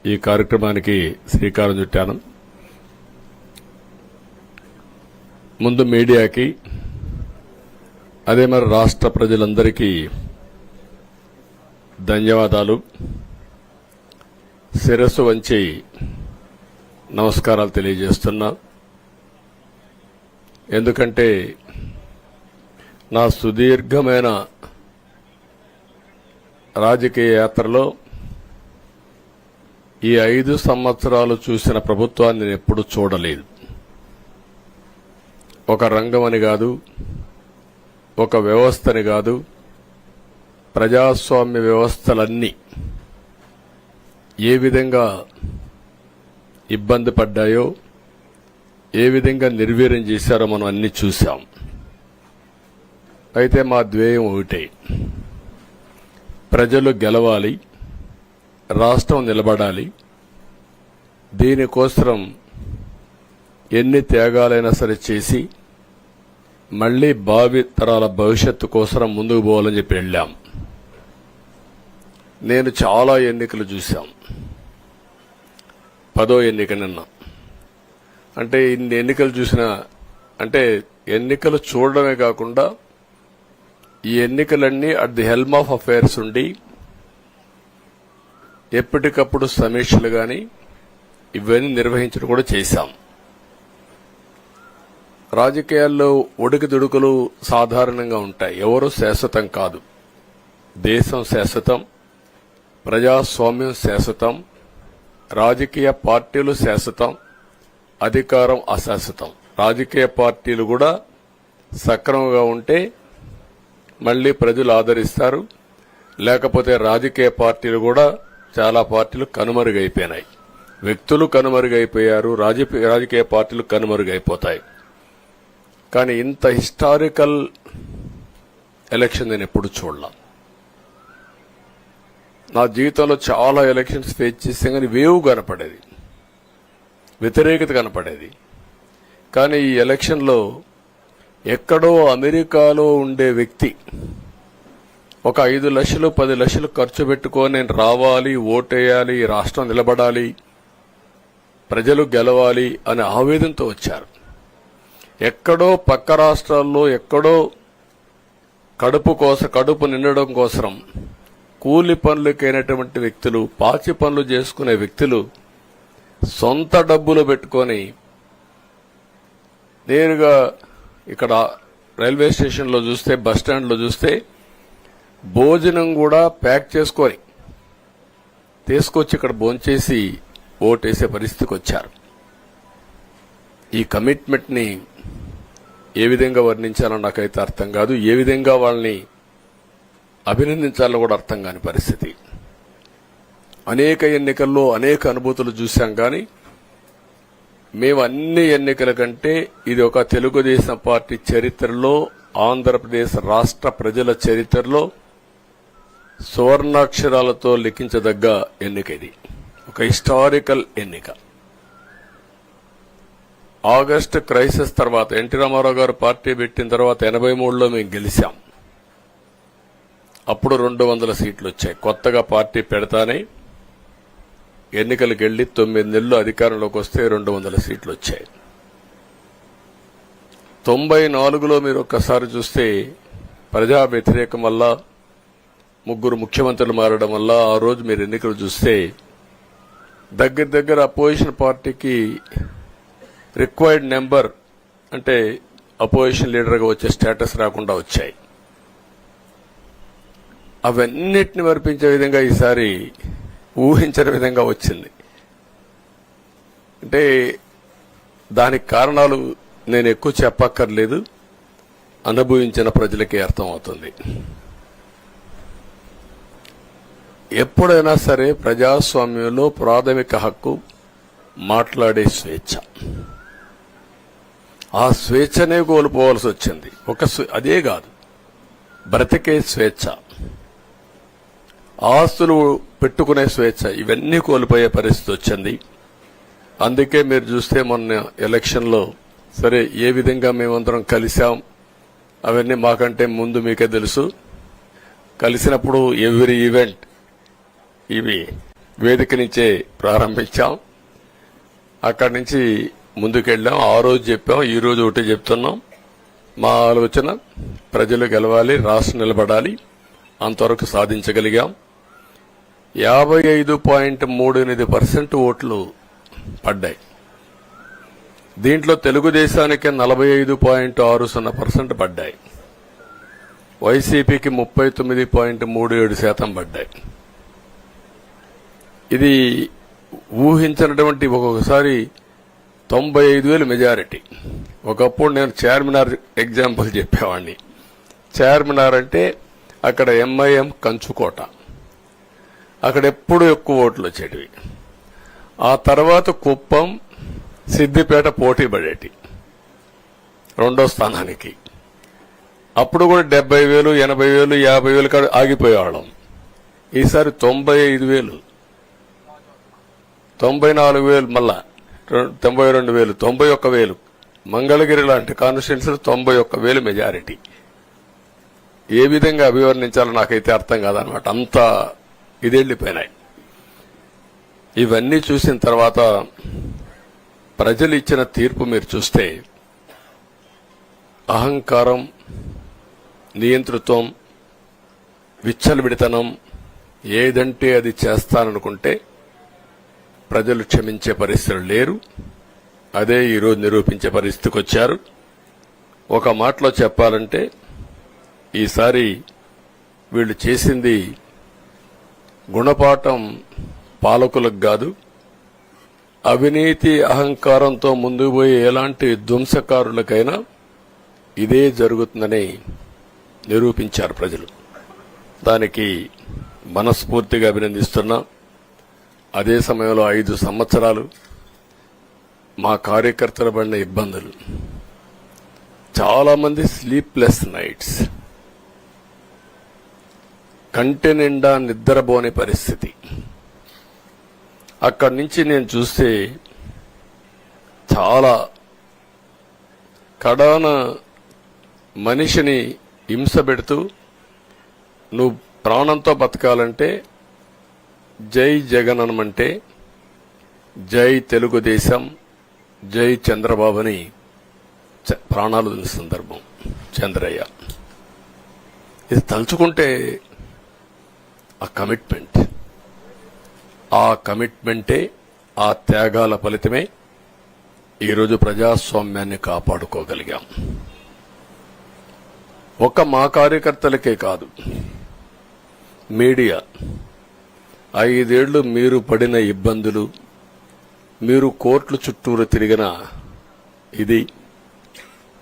ఈ కార్యక్రమానికి శ్రీకారం చుట్టాను. ముందు మీడియాకి, అదే మరి రాష్ట్ర ప్రజలందరికీ ధన్యవాదాలు. శిరస్సు వంచి నమస్కారాలు తెలియజేస్తున్నా. ఎందుకంటే నా సుదీర్ఘమైన రాజకీయ యాత్రలో ఈ 5 సంవత్సరాలు చూసిన ప్రభుత్వాన్ని నేను ఎప్పుడూ చూడలేదు. ఒక రంగం అని కాదు, ఒక వ్యవస్థని కాదు, ప్రజాస్వామ్య వ్యవస్థలన్నీ ఏ విధంగా ఇబ్బంది పడ్డాయో, ఏ విధంగా నిర్వీర్యం చేశారో మనం అన్ని చూశాం. అయితే మా ధ్యేయం ఒకటే, ప్రజలు గెలవాలి, రాష్ట్రం నిలబడాలి. దీనికోసం ఎన్ని త్యాగాలైనా సరే చేసి మళ్లీ భావి తరాల భవిష్యత్తు కోసం ముందుకు పోవాలని చెప్పి వెళ్ళాం. నేను చాలా ఎన్నికలు చూశాం. 10వ ఎన్నిక నిన్న. అంటే ఇన్ని ఎన్నికలు చూసినా, అంటే ఎన్నికలు చూడడమే కాకుండా ఈ ఎన్నికలన్నీ at the helm of affairs ఉండి ఎప్పటికప్పుడు సమీక్షలు గాని ఇవన్నీ నిర్వహించడం కూడా చేశాం. రాజకీయాల్లో ఒడికిదుడుకులు సాధారణంగా ఉంటాయి. ఎవరు శాశ్వతం కాదు. దేశం శాశ్వతం, ప్రజాస్వామ్యం శాశ్వతం, రాజకీయ పార్టీలు శాశ్వతం, అధికారం అశాశ్వతం. రాజకీయ పార్టీలు కూడా సక్రమంగా ఉంటే మళ్లీ ప్రజలు ఆదరిస్తారు. లేకపోతే రాజకీయ పార్టీలు కూడా చాలా పార్టీలు కనుమరుగైపోయినాయి. వ్యక్తులు కనుమరుగైపోయారు, రాజకీయ పార్టీలు కనుమరుగైపోతాయి. కానీ ఇంత హిస్టారికల్ ఎలక్షన్ నేను ఎప్పుడు చూడలా. నా జీవితంలో చాలా ఎలక్షన్స్ ఫేస్ చేస్తే కానీ వేవ్ కనపడేది, వ్యతిరేకత కనపడేది. కానీ ఈ ఎలక్షన్లో ఎక్కడో అమెరికాలో ఉండే వ్యక్తి ఒక 5 లక్షలు 10 లక్షలు ఖర్చు పెట్టుకొని నేను రావాలి, ఓటేయాలి, రాష్ట్రం నిలబడాలి, ప్రజలు గెలవాలి అనే ఆవేదనతో వచ్చారు. ఎక్కడో పక్క రాష్ట్రాల్లో ఎక్కడో కడుపు నిండడం కోసం కూలి పనులకైనటువంటి వ్యక్తులు, పాచి పనులు చేసుకునే వ్యక్తులు సొంత డబ్బులు పెట్టుకొని నేరుగా ఇక్కడ రైల్వే స్టేషన్లో చూస్తే, బస్టాండ్లో చూస్తే భోజనం కూడా ప్యాక్ చేసుకొని తీసుకొచ్చి ఇక్కడ భోంచేసి ఓటేసే పరిస్థితికి వచ్చారు. ఈ కమిట్మెంట్ ని ఏ విధంగా వర్ణించాలో నాకైతే అర్థం కాదు. ఏ విధంగా వాళ్ళని అభినందించాలో కూడా అర్థం కాని పరిస్థితి. అనేక ఎన్నికల్లో అనేక అనుభూతులు చూశాం. కానీ మేము అన్ని ఎన్నికల కంటే ఇది ఒక తెలుగుదేశం పార్టీ చరిత్రలో, ఆంధ్రప్రదేశ్ రాష్ట్ర ప్రజల చరిత్రలో సువర్ణాక్షరాలతో లిఖించదగ్గ ఎన్నిక. ఇది ఒక హిస్టారికల్ ఎన్నిక. ఆగస్టు క్రైసిస్ తర్వాత ఎన్టీ రామారావు గారు పార్టీ పెట్టిన తర్వాత 83లో మేము గెలిచాం. అప్పుడు 200 సీట్లు వచ్చాయి. కొత్తగా పార్టీ పెడతానే ఎన్నికలకు వెళ్లి 9 నెలలు అధికారంలోకి వస్తే 200 సీట్లు వచ్చాయి. 94లో మీరు ఒక్కసారి చూస్తే ప్రజా వ్యతిరేకం వల్ల 3 ముఖ్యమంత్రులు మారడం వల్ల ఆ రోజు మీరు ఎన్నికలు చూస్తే దగ్గర అపోజిషన్ పార్టీకి రిక్వైర్డ్ నెంబర్, అంటే అపోజిషన్ లీడర్గా వచ్చే స్టేటస్ రాకుండా వచ్చాయి. అవన్నిటిని వర్పించే విధంగా ఈసారి ఊహించని విధంగా వచ్చింది. అంటే దానికి కారణాలు నేను ఎక్కువ చెప్పక్కర్లేదు, అనుభవించిన ప్రజలకే అర్థమవుతుంది. ఎప్పుడైనా సరే ప్రజాస్వామ్యంలో ప్రాథమిక హక్కు మాట్లాడే స్వేచ్ఛ. ఆ స్వేచ్ఛనే కోల్పోవాల్సి వచ్చింది. అదే కాదు, బ్రతికే స్వేచ్ఛ, ఆస్తులు పెట్టుకునే స్వేచ్ఛ, ఇవన్నీ కోల్పోయే పరిస్థితి వచ్చింది. అందుకే మీరు చూస్తే మొన్న ఎలక్షన్లో సరే ఏ విధంగా మేమందరం కలిశాం అవన్నీ మాకంటే ముందు మీకే తెలుసు. కలిసినప్పుడు ఎవ్రీ ఈవెంట్ ఇవి వేదిక నుంచే ప్రారంభించాం. అక్కడి నుంచి ముందుకెళ్ళాం. ఆ రోజు చెప్పాం, ఈ రోజు ఒకటి చెప్తున్నాం. మా ఆలోచన ప్రజలు గెలవాలి, రాష్ట్రం నిలబడాలి. అంతవరకు సాధించగలిగాం. 55.38% ఓట్లు పడ్డాయి. దీంట్లో తెలుగుదేశానికి 45.60% పడ్డాయి. వైసీపీకి 39.37% పడ్డాయి. ఇది ఊహించినటువంటి ఒక్కొక్కసారి 95,000 మెజారిటీ. ఒకప్పుడు నేను చార్మినార్ ఎగ్జాంపుల్ చెప్పేవాడిని. చార్మినార్ అంటే అక్కడ ఎంఐఎం కంచుకోట, అక్కడ ఎప్పుడు ఎక్కువ ఓట్లు వచ్చేటివి. ఆ తర్వాత కుప్పం, సిద్దిపేట పోటీ పడేటి రెండో స్థానానికి. అప్పుడు కూడా 70,000, 80,000, 50,000 కాడ ఆగిపోయేవాళ్ళం. ఈసారి 95,000, 94,000, మళ్ళా 92,000, 91,000. మంగళగిరి లాంటి కాన్స్టిట్యున్సీలు 91,000 మెజారిటీ. ఏ విధంగా అభివర్ణించాలో నాకైతే అర్థం కాదనమాట. అంత ఇదెళ్లిపోయినాయి. ఇవన్నీ చూసిన తర్వాత ప్రజలు ఇచ్చిన తీర్పు మీరు చూస్తే అహంకారం, నియంతృత్వం, విచ్చలవిడితనం, ఏదంటే అది చేస్తాననుకుంటే ప్రజలు క్షమించే పరిస్థితులు లేరు. అదే ఈరోజు నిరూపించే పరిస్థితికి వచ్చారు. ఒక మాటలో చెప్పాలంటే ఈసారి వీళ్ళు చేసింది గుణపాఠం పాలకులకు కాదు, అవినీతి అహంకారంతో ముందుకు పోయే ఎలాంటి ధ్వంసకారులకైనా ఇదే జరుగుతుందని నిరూపించారు ప్రజలు. దానికి మనస్ఫూర్తిగా అభినందిస్తున్నా. అదే సమయంలో 5 సంవత్సరాలు మా కార్యకర్తల పడిన ఇబ్బందులు, చాలా మంది స్లీప్లెస్ నైట్స్, కంటి నిండా నిద్రపోని పరిస్థితి. అక్కడి నుంచి నేను చూస్తే చాలా కడాన మనిషిని హింస పెడుతూ, నువ్వు ప్రాణంతో బతకాలంటే జై జగన్ అనమంటే జై తెలుగుదేశం, జై చంద్రబాబుని ప్రాణాలు వదిలిన సందర్భం చంద్రయ్య. ఇది తలుచుకుంటే ఆ కమిట్మెంటే, ఆ త్యాగాల ఫలితమే ఈరోజు ప్రజాస్వామ్యాన్ని కాపాడుకోగలిగాం. ఒక్క మా కార్యకర్తలకే కాదు, మీడియా 5 ఏళ్లు మీరు పడిన ఇబ్బందులు, మీరు కోర్టుల చుట్టూరు తిరిగిన ఇది,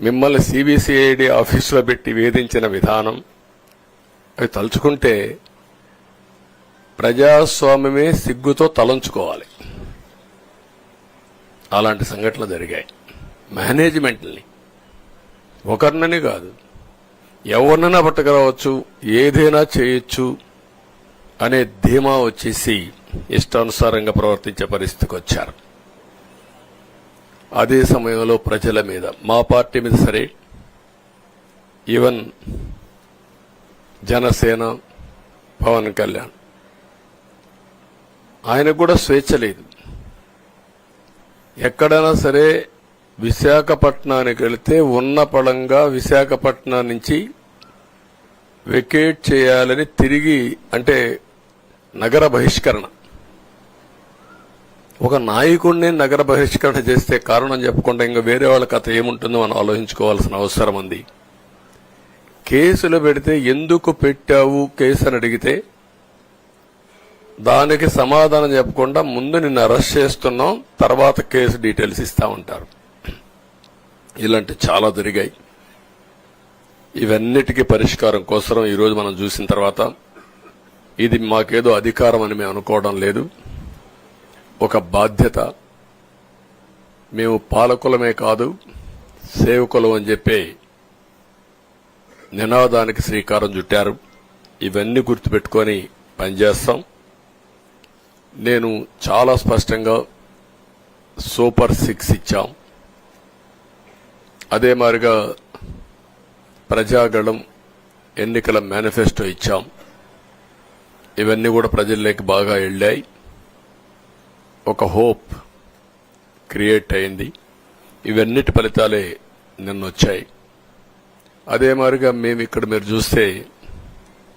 మిమ్మల్ని సిబిసిఐడి ఆఫీసులో పెట్టి వేధించిన విధానం, అవి తలుచుకుంటే ప్రజాస్వామ్యమే సిగ్గుతో తలంచుకోవాలి. అలాంటి సంఘటనలు జరిగాయి. మేనేజ్మెంట్ని ఒకరినని కాదు, ఎవరినైనా పట్టుకురావచ్చు, ఏదైనా చేయొచ్చు అనే ధీమా వచ్చేసి ఇష్టానుసారంగా ప్రవర్తించే పరిస్థితికి వచ్చారు. అదే సమయంలో ప్రజల మీద, మా పార్టీ మీద సరే, ఈవెన్ జనసేన, పవన్ కళ్యాణ్, ఆయనకు కూడా స్వేచ్ఛ లేదు. ఎక్కడైనా సరే విశాఖపట్నానికి వెళితే ఉన్న పళంగా విశాఖపట్నం నుంచి వెకేట్ చేయాలని తిరిగి, అంటే నగర బహిష్కరణ. ఒక నాయకుడిని నగర బహిష్కరణ చేస్తే కారణం చెప్పకుండా ఇంకా వేరే వాళ్ళ కథ ఏముంటుందో మనం ఆలోచించుకోవాల్సిన అవసరం ఉంది. కేసులు పెడితే ఎందుకు పెట్టావు కేసు అని అడిగితే దానికి సమాధానం చెప్పకుండా ముందు నిన్ను అరెస్ట్ చేస్తున్నాం, తర్వాత కేసు డీటెయిల్స్ ఇస్తా ఉంటారు. ఇలాంటి చాలా జరిగాయి. ఇవన్నిటికీ పరిష్కారం కోసం ఈరోజు మనం చూసిన తర్వాత ఇది మాకేదో అధికారం అని మేము అనుకోవడం లేదు, ఒక బాధ్యత. మేము పాలకులమే కాదు సేవకులం అని చెప్పి నినాదానికి శ్రీకారం చుట్టారు. ఇవన్నీ గుర్తుపెట్టుకొని పనిచేస్తాం. నేను చాలా స్పష్టంగా సూపర్ 6 ఇచ్చాం. అదే మాదిరిగా ప్రజాగళం ఎన్నికల మేనిఫెస్టో ఇచ్చాం. ఇవన్నీ కూడా ప్రజల్లోకి బాగా వెళ్ళాయి. ఒక హోప్ క్రియేట్ అయింది. ఇవన్నిటి ఫలితాలే నిన్న వచ్చాయి. అదే మాదిరిగా మేము ఇక్కడ మీరు చూస్తే